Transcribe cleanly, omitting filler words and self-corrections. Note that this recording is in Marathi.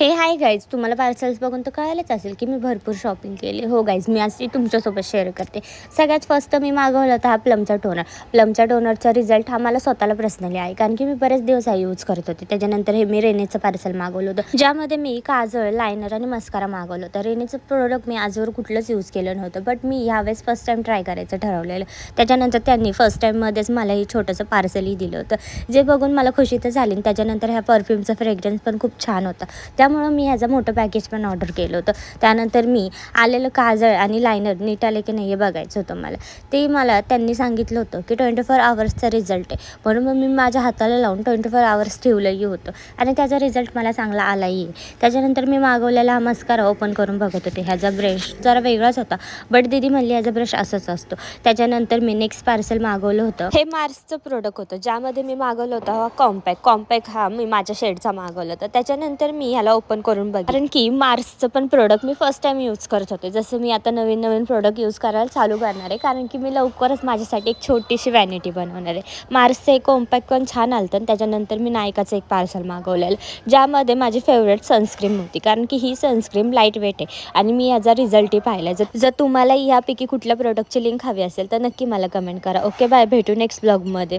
हे हाय गाईज, तुम्हाला पार्सल्स बघून तर कळालंच असेल की मी भरपूर शॉपिंग केली. हो गाईज, मी आज ती तुमच्यासोबत शेअर करते. सगळ्यात फर्स्ट मी मागवला होता हा प्लमचा टोनर. प्लमच्या टोनरचा रिझल्ट हा मला स्वतःला पर्सनली आहे, कारण की मी बरेच दिवस हा यूज करत होते. त्याच्यानंतर हे मी रेनेचं पार्सल मागवलं होतं, ज्यामध्ये मी काजळ, लायनर आणि मस्कारा मागवलं होतं. रेनेचं प्रोडक्ट मी आजवर कुठलंच यूज केलं नव्हतं, बट मी ह्यावेळेस फर्स्ट टाईम ट्राय करायचं ठरवलेलं. त्याच्यानंतर त्यांनी फर्स्ट टाईममध्येच मला हे छोटंसं पार्सलही दिलं होतं, जे बघून मला खुशी तर झाली. त्याच्यानंतर ह्या परफ्यूमचा फ्रेग्रन्स पण खूप छान होता, त्यामुळं मी ह्याचं मोठं पॅकेज पण ऑर्डर केलं होतं. त्यानंतर मी आलेलं काजळ आणि लायनर नीट आले की नाही हे बघायचं होतं मला. ते मला त्यांनी सांगितलं होतं की 24 आवर्सचा रिझल्ट आहे, म्हणून मग मी माझ्या हाताला लावून 24 आवर्स ठेवलंही होतं आणि त्याचा रिझल्ट मला चांगला आलाही आहे. त्याच्यानंतर मी मागवलेला हा मस्कारा ओपन करून बघत होते. ह्याचा ब्रश जरा वेगळाच होता, बट दीदी म्हणली ह्याचा ब्रश असंच असतो. त्याच्यानंतर मी नेक्स्ट पार्सल मागवलं होतं, हे मार्सचं प्रोडक्ट होतं, ज्यामध्ये मी मागवलं होतं हा कॉम्पॅक्ट हा मी माझ्या शेडचा मागवला होता. त्याच्यानंतर मी ह्याला ओपन करून बघ, कारण की मार्सचं पण प्रोडक्ट मी फर्स्ट टाईम यूज करत होते. जसं मी आता नवीन प्रोडक्ट यूज करायला चालू करणार आहे, कारण की मी लवकरच माझ्यासाठी एक छोटीशी वॅनिटी बनवणार आहे. मार्सचं एक कॉम्पॅक्ट पण छान आलं होतं. त्याच्यानंतर मी नायकाचं एक पार्सल मागवलेलं, ज्यामध्ये माझी फेवरेट सनस्क्रीम होती, कारण की ही सनस्क्रीम लाईट वेट आहे आणि मी याचा रिझल्टही पाहिला. जर तुम्हाला यापैकी कुठल्या प्रोडक्टची लिंक हवी असेल तर नक्की मला कमेंट करा. ओके, बाय, भेटू नेक्स्ट ब्लॉगमध्ये.